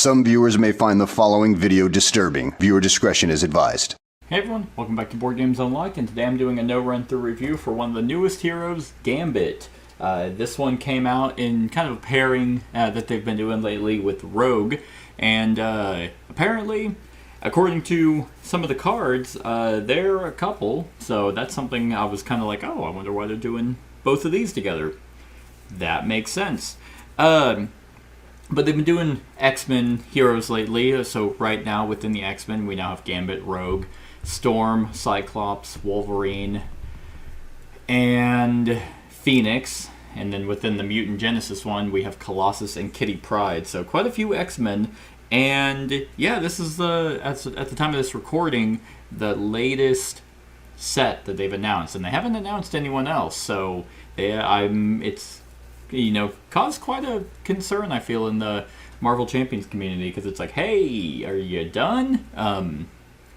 Some viewers may find the following video disturbing. Viewer discretion is advised. Hey everyone, welcome back to Board Games Unlocked, and today I'm doing a no-run-through review for one of the newest heroes, Gambit. This one came out in kind of a pairing that they've been doing lately with Rogue, and apparently, according to some of the cards, they're a couple, so that's something I was kind of like, oh, I wonder why they're doing both of these together. That makes sense. But they've been doing X-Men heroes lately, so right now within the X-Men we now have Gambit, Rogue, Storm, Cyclops, Wolverine, and Phoenix. And then within the Mutant Genesis one, we have Colossus and Kitty Pryde. So quite a few X-Men. And yeah, this is at the time of this recording, the latest set that they've announced. And they haven't announced anyone else, so it's caused quite a concern, I feel, in the Marvel Champions community, because it's like, hey, are you done?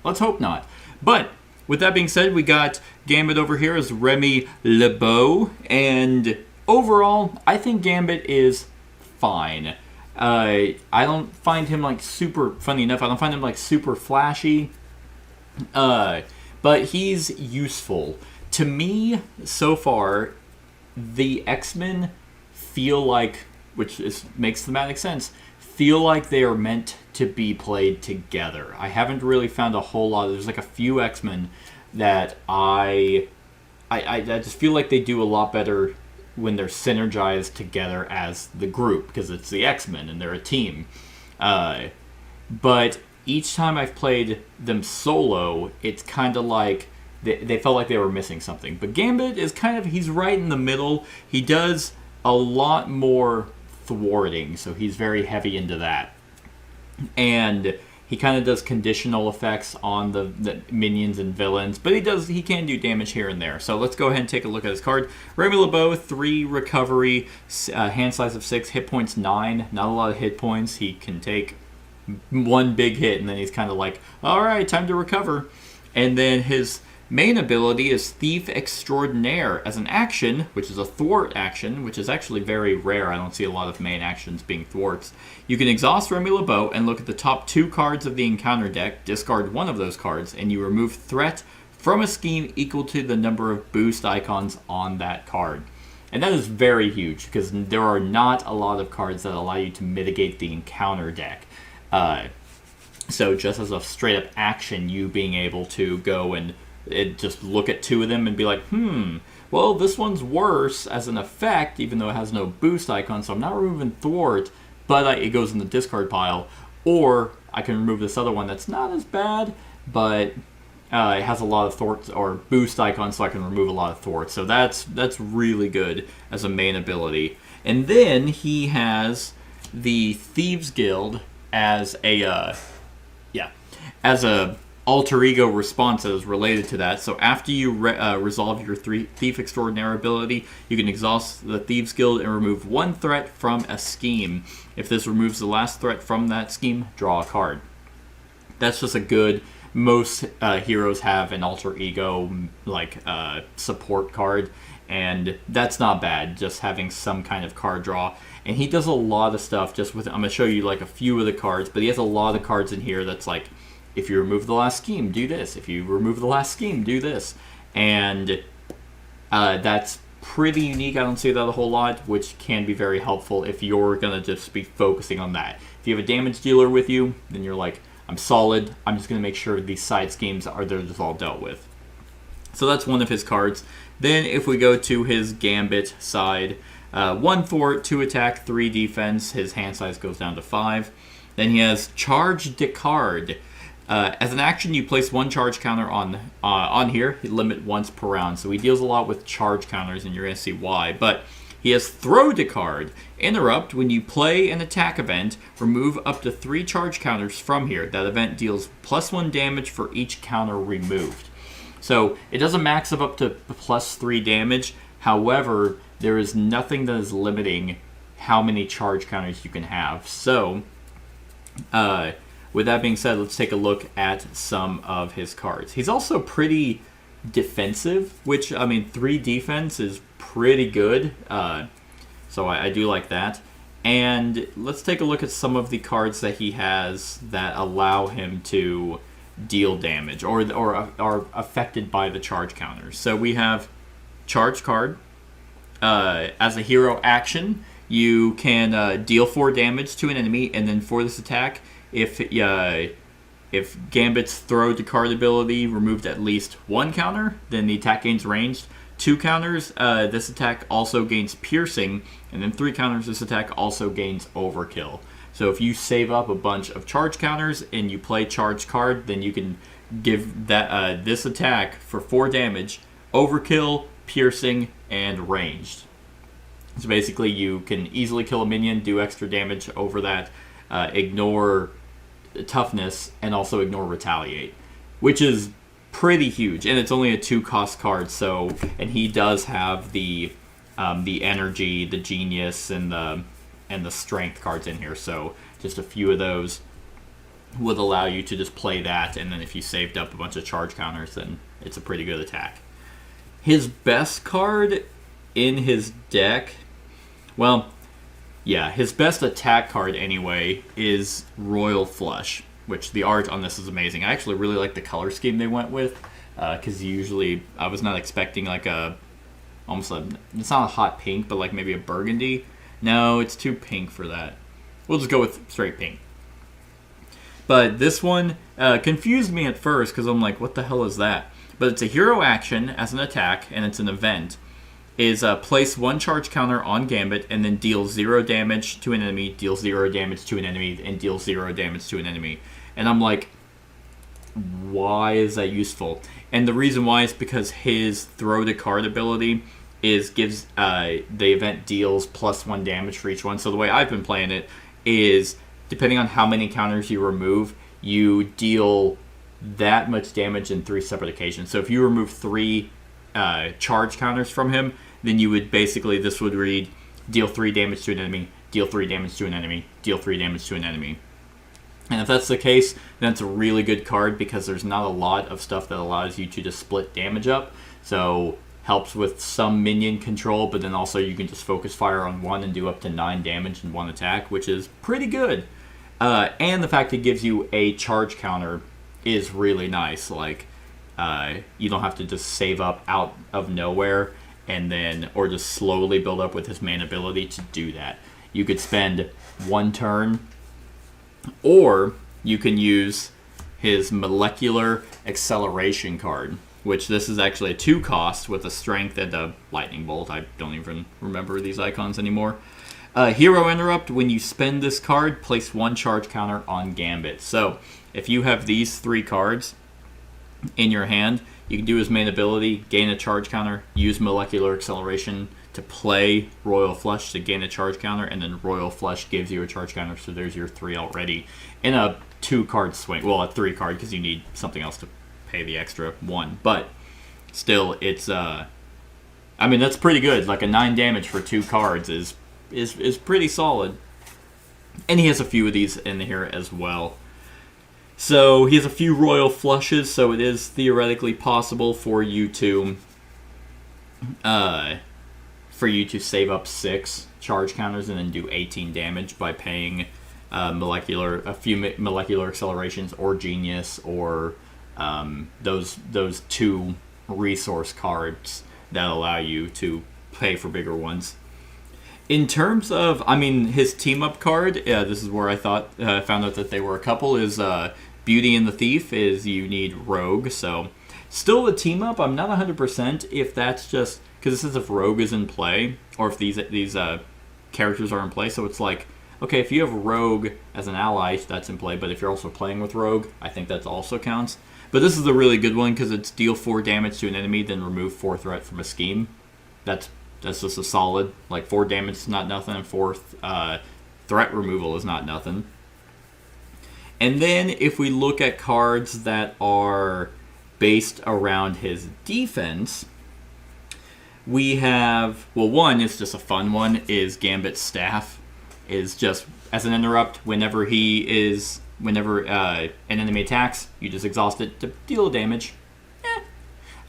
Let's hope not. But with that being said, we got Gambit over here as Remy LeBeau, and overall, I think Gambit is fine. I don't find him like super, funny enough, I don't find him like super flashy, but he's useful. To me, so far, the X-Men feel like, makes thematic sense, feel like they are meant to be played together. I haven't really found a whole lot. There's like a few X-Men that I just feel like they do a lot better when they're synergized together as the group, because it's the X-Men and they're a team. But each time I've played them solo, it's kind of like they felt like they were missing something. But Gambit is he's right in the middle. He does a lot more thwarting, so he's very heavy into that. And he kind of does conditional effects on the minions and villains, but he can do damage here and there. So let's go ahead and take a look at his card. Remy LeBeau, 3 recovery, hand size of 6, hit points 9. Not a lot of hit points. He can take one big hit, and then he's kind of like, all right, time to recover. And then his main ability is Thief Extraordinaire. As an action, which is a thwart action, which is actually very rare. I don't see a lot of main actions being thwarts. You can exhaust Remy LeBeau and look at the top 2 cards of the encounter deck, discard one of those cards, and you remove threat from a scheme equal to the number of boost icons on that card. And that is very huge, because there are not a lot of cards that allow you to mitigate the encounter deck. So just as a straight up action, you being able to go and just look at 2 of them and be like, well, this one's worse as an effect, even though it has no boost icon, so I'm not removing thwart, but it goes in the discard pile. Or I can remove this other one that's not as bad, but it has a lot of thwarts or boost icons, so I can remove a lot of thwarts. So that's really good as a main ability. And then he has the Thieves Guild as a alter ego response that is related to that. So after you resolve your Thief Extraordinaire ability, you can exhaust the Thieves Guild and remove 1 threat from a scheme. If this removes the last threat from that scheme, draw a card. That's just a good, most heroes have an alter ego support card, and that's not bad, just having some kind of card draw. And he does a lot of stuff just with, I'm going to show you like a few of the cards, but he has a lot of cards in here that's like, if you remove the last scheme, do this. If you remove the last scheme, do this. And that's pretty unique. I don't see that a whole lot, which can be very helpful if you're going to just be focusing on that. If you have a damage dealer with you, then you're like, I'm solid. I'm just going to make sure these side schemes they're just all dealt with. So that's one of his cards. Then if we go to his Gambit side, 1 thwart, 2 attack, 3 defense. His hand size goes down to 5. Then he has Charge Decard. As an action, you place 1 charge counter on here. Limit once per round. So he deals a lot with charge counters, and you're going to see why. But he has Throw Decard. Interrupt. When you play an attack event, remove up to 3 charge counters from here. That event deals +1 damage for each counter removed. So it doesn't max up to +3 damage. However, there is nothing that is limiting how many charge counters you can have. So, with that being said, let's take a look at some of his cards. He's also pretty defensive, which, 3 defense is pretty good. So I do like that. And let's take a look at some of the cards that he has that allow him to deal damage or are affected by the charge counters. So we have charge card. As a hero action, you can deal 4 damage to an enemy, and then for this attack, if Gambit's throw to card ability removed at least 1 counter, then the attack gains ranged. 2 counters, this attack also gains piercing, and then 3 counters, this attack also gains overkill. So if you save up a bunch of charge counters and you play charge card, then you can give that this attack for 4 damage, overkill, piercing, and ranged. So basically you can easily kill a minion, do extra damage over that, ignore toughness, and also ignore retaliate, which is pretty huge. And it's only a 2-cost card, so, and he does have the energy, the genius, and the strength cards in here, so just a few of those would allow you to just play that, and then if you saved up a bunch of charge counters, then it's a pretty good attack. His best card in his deck, well, yeah, his best attack card anyway is Royal Flush, which the art on this is amazing. I actually really like the color scheme they went with, because usually I was not expecting like it's not a hot pink, but like maybe a burgundy. No, it's too pink for that. We'll just go with straight pink. But this one confused me at first because I'm like, what the hell is that? But it's a hero action as an attack, and it's an event. Is place 1 charge counter on Gambit, and then deal 0 damage to an enemy, deal 0 damage to an enemy, and deal 0 damage to an enemy. And I'm like, why is that useful? And the reason why is because his throw to card ability gives the event deals +1 damage for each one. So the way I've been playing it is, depending on how many counters you remove, you deal that much damage in 3 separate occasions. So if you remove 3 charge counters from him, then you would basically, this would read, deal 3 damage to an enemy, deal 3 damage to an enemy, deal 3 damage to an enemy. And if that's the case, then it's a really good card because there's not a lot of stuff that allows you to just split damage up. So helps with some minion control, but then also you can just focus fire on one and do up to 9 damage in one attack, which is pretty good. And the fact it gives you a charge counter is really nice. Like, you don't have to just save up out of nowhere and then, or just slowly build up with his main ability to do that. You could spend 1 turn, or you can use his molecular acceleration card, which this is actually a 2-cost with a strength and a lightning bolt. I don't even remember these icons anymore. Hero interrupt, when you spend this card, place 1 charge counter on Gambit. So if you have these 3 cards in your hand, you can do his main ability, gain a charge counter, use molecular acceleration to play Royal Flush to gain a charge counter, and then Royal Flush gives you a charge counter, so there's your 3 already in a 2-card swing. Well, a 3-card because you need something else to pay the extra 1. But still, it's I mean, that's pretty good. Like a 9 damage for 2 cards is pretty solid. And he has a few of these in here as well. So he has a few Royal Flushes, so it is theoretically possible for you to save up 6 charge counters and then do 18 damage by paying a few molecular accelerations or genius or those 2 resource cards that allow you to pay for bigger ones. In terms of, I mean, his team-up card, this is where I found out that they were a couple, is Beauty and the Thief, is you need Rogue, so still a team-up. I'm not 100% if that's just, because this is if Rogue is in play, or if these characters are in play, so it's like, okay, if you have Rogue as an ally, that's in play, but if you're also playing with Rogue, I think that also counts. But this is a really good one, because it's deal 4 damage to an enemy, then remove 4 threat from a scheme. That's just a solid, like 4 damage is not nothing, and 4 threat removal is not nothing. And then if we look at cards that are based around his defense, we have, well, one is just a fun one, is Gambit's Staff. Is just, as an interrupt, whenever an enemy attacks, you just exhaust it to deal damage.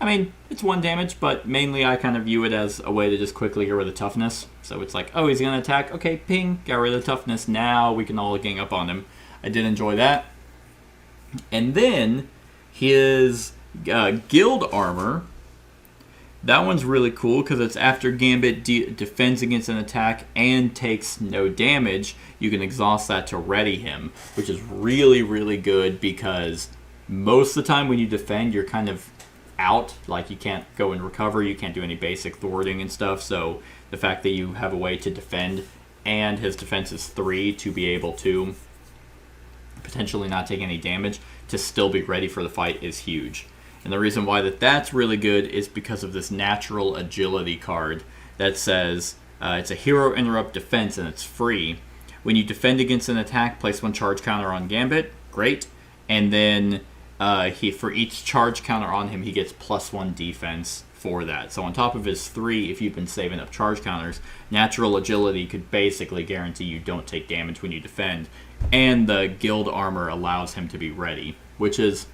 I mean, it's 1 damage, but mainly I kind of view it as a way to just quickly get rid of toughness. So it's like, oh, he's going to attack. Okay, ping, got rid of toughness. Now we can all gang up on him. I did enjoy that. And then his guild armor. That one's really cool because it's after Gambit defends against an attack and takes no damage, you can exhaust that to ready him, which is really, really good because most of the time when you defend, you're kind of out. Like, you can't go and recover, you can't do any basic thwarting and stuff, so the fact that you have a way to defend and his defense is 3 to be able to potentially not take any damage to still be ready for the fight is huge. And the reason why that's really good is because of this natural agility card that says it's a hero interrupt defense and it's free. When you defend against an attack, place 1 charge counter on Gambit. Great. And then for each charge counter on him, he gets +1 defense for that. So on top of his 3, if you've been saving up charge counters, natural agility could basically guarantee you don't take damage when you defend. And the guild armor allows him to be ready, which is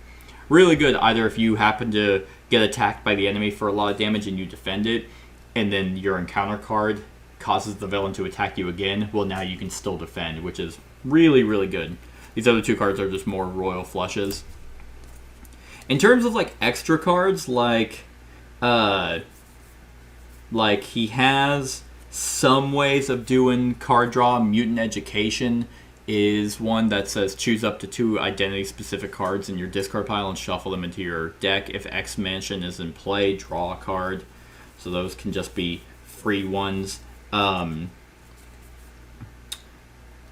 really good either if you happen to get attacked by the enemy for a lot of damage and you defend it, and then your encounter card causes the villain to attack you again, well, now you can still defend, which is really, really good. These other 2 cards are just more royal flushes. In terms of like extra cards, like he has some ways of doing card draw. Mutant Education is one that says choose up to 2 identity-specific cards in your discard pile and shuffle them into your deck. If X Mansion is in play, draw a card. So those can just be free ones.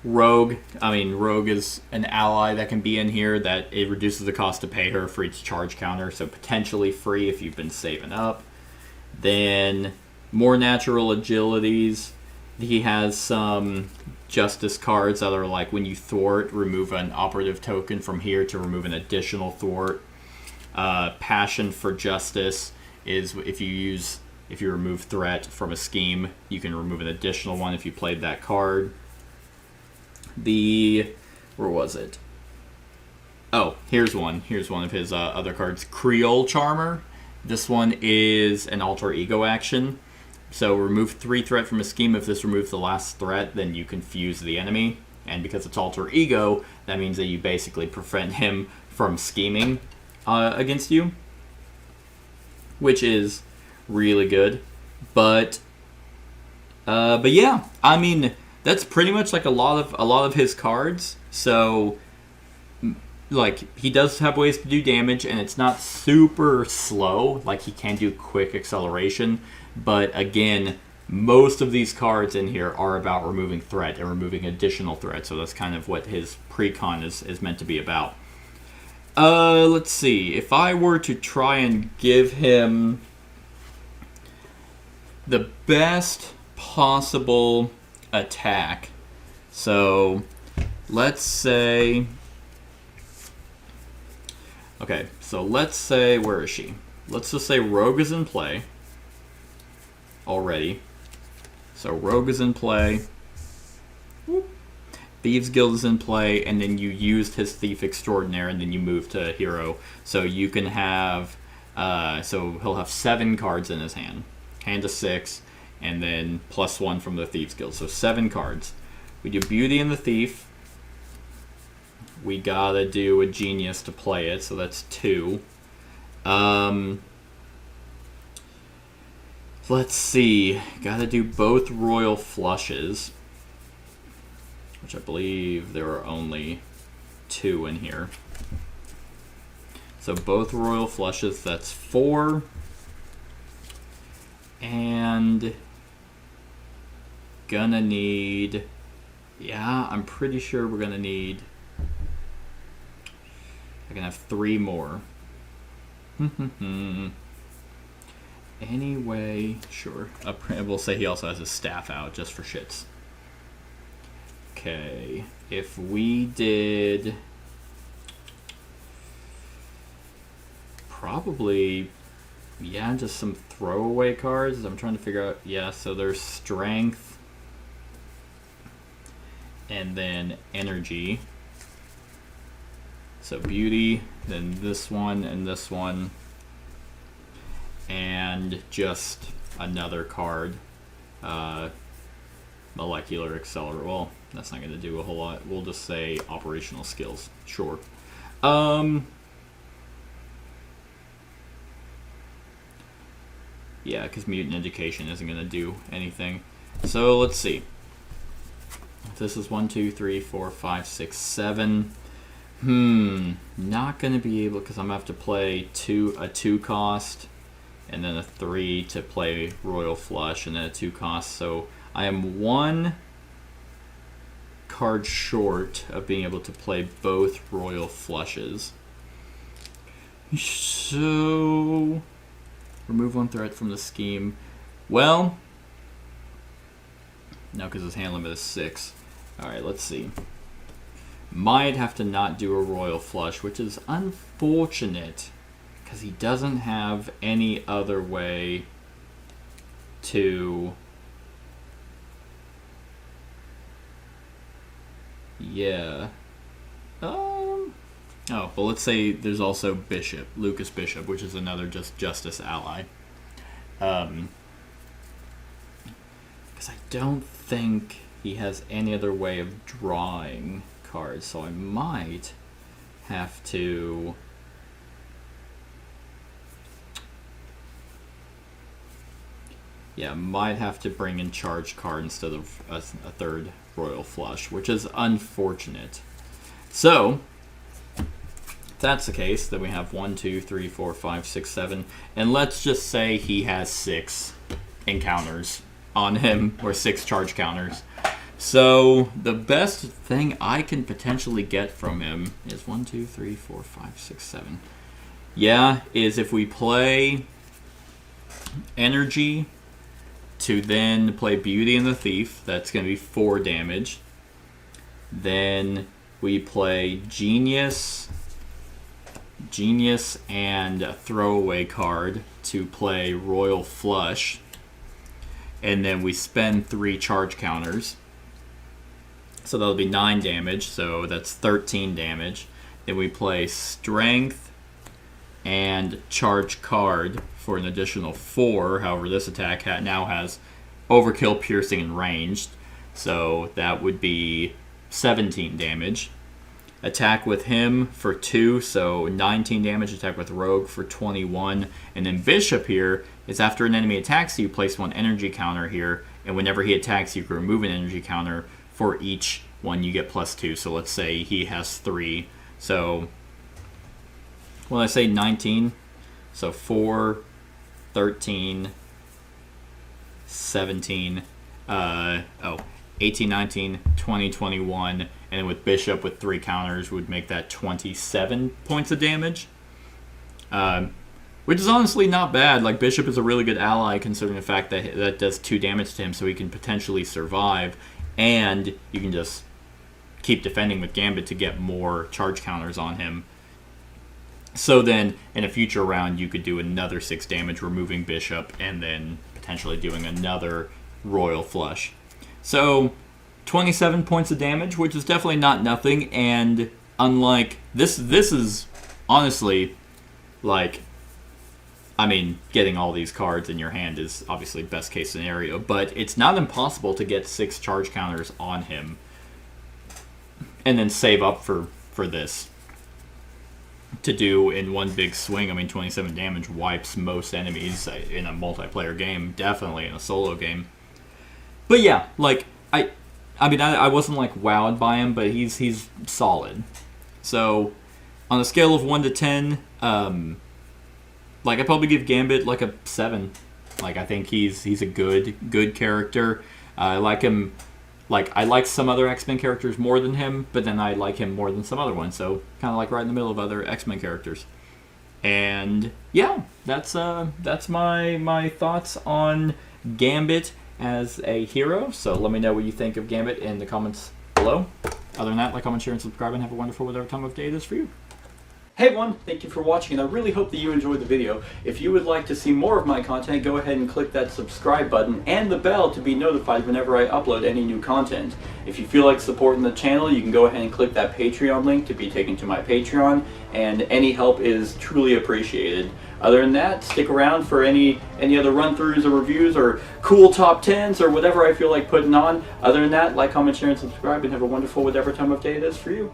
Rogue is an ally that can be in here that it reduces the cost to pay her for each charge counter, so potentially free if you've been saving up. Then more natural agilities. He has some justice cards that are like when you thwart, remove an operative token from here to remove an additional thwart. Passion for Justice is if you remove threat from a scheme, you can remove an additional one if you played that card. Where was it? Oh, here's one of his other cards. Creole Charmer. This one is an alter ego action. So remove 3 threat from a scheme. If this removes the last threat, then you confuse the enemy. And because it's alter ego, that means that you basically prevent him from scheming against you, which is really good. But yeah, I mean, that's pretty much like a lot of his cards. So like, he does have ways to do damage, and it's not super slow. Like, he can do quick acceleration. But again, most of these cards in here are about removing threat and removing additional threat. So that's kind of what his precon is meant to be about. Let's see. If I were to try and give him the best possible attack. So let's say... Okay, so let's say... Where is she? Let's just say Rogue is in play already. So Rogue is in play. Thieves Guild is in play, and then you used his Thief Extraordinaire, and then you move to Hero. So you can have... so he'll have 7 cards in his hand. Hand of 6, and then +1 from the Thieves Guild. So 7 cards. We do Beauty and the Thief. We gotta do a Genius to play it, so that's 2. Let's see. Gotta do both Royal Flushes, which I believe there are only 2 in here. So both Royal Flushes, that's 4. And gonna need... Yeah, I'm pretty sure we're gonna need... I can have 3 more. Anyway, sure. We'll say he also has his staff out just for shits. Okay, if we did... Probably... Yeah, just some throwaway cards. I'm trying to figure out... Yeah, so there's Strength. And then Energy. So Beauty, then this one, and this one. and just another card. Molecular accelerator. Well, that's not going to do a whole lot. We'll just say operational skills. Sure. Yeah, because mutant education isn't going to do anything. So let's see. This is 1, 2, 3, 4, 5, 6, 7. Not going to be able, because I'm going to have to play a 2 cost and then a 3 to play Royal Flush and then a 2 cost. So I am 1 card short of being able to play both Royal Flushes. So remove 1 threat from the scheme. Well, no, because his hand limit is 6. Alright, let's see. Might have to not do a Royal Flush, which is unfortunate, because he doesn't have any other way to... Yeah. Oh, well, let's say there's also Bishop, Lucas Bishop, which is another Justice ally. Because I don't think he has any other way of drawing cards, so I might have to... Yeah, might have to bring in Charge card instead of a third Royal Flush, which is unfortunate. So, if that's the case, then we have 1, 2, 3, 4, 5, 6, 7, and let's just say he has 6 encounters on him, or 6 charge counters. So the best thing I can potentially get from him is 1, 2, 3, 4, 5, 6, 7. Yeah, is if we play Energy to then play Beauty and the Thief, that's going to be 4 damage. Then we play Genius and a throwaway card to play Royal Flush. And then we spend 3 charge counters. So that'll be 9 damage, so that's 13 damage. Then we play Strength and Charge card for an additional 4. However, this attack now has Overkill, Piercing, and Ranged. So that would be 17 damage. Attack with him for 2, so 19 damage. Attack with Rogue for 21. And then Bishop here is after an enemy attacks you, place 1 energy counter here. And whenever he attacks, you can remove an energy counter. For each one, you get +2. So let's say he has 3. So when I say 19, so 4, 13, 17, 18, 19, 20, 21, and then with Bishop with 3 counters would make that 27 points of damage. Which is honestly not bad. Like, Bishop is a really good ally considering the fact that that does 2 damage to him, so he can potentially survive. And you can just keep defending with Gambit to get more charge counters on him. So then, in a future round, you could do another 6 damage, removing Bishop, and then potentially doing another Royal Flush. So, 27 points of damage, which is definitely not nothing, and unlike... This is, honestly, like... I mean, getting all these cards in your hand is obviously best case scenario, but it's not impossible to get 6 charge counters on him and then save up for this to do in one big swing. I mean, 27 damage wipes most enemies in a multiplayer game, definitely in a solo game. But yeah, like, I mean, I wasn't like wowed by him, but he's solid. So on a scale of 1 to 10, like, I'd probably give Gambit like a 7. Like, I think he's a good character. I like him. Like, I like some other X-Men characters more than him, but then I like him more than some other ones. So kind of like right in the middle of other X-Men characters. And yeah, that's my thoughts on Gambit as a hero. So let me know what you think of Gambit in the comments below. Other than that, like, comment, share, and subscribe, and have a wonderful whatever time of day it is for you. Hey everyone, thank you for watching, and I really hope that you enjoyed the video. If you would like to see more of my content, go ahead and click that subscribe button and the bell to be notified whenever I upload any new content. If you feel like supporting the channel, you can go ahead and click that Patreon link to be taken to my Patreon, and any help is truly appreciated. Other than that, stick around for any other run-throughs or reviews or cool top 10s or whatever I feel like putting on. Other than that, like, comment, share, and subscribe, and have a wonderful whatever time of day it is for you.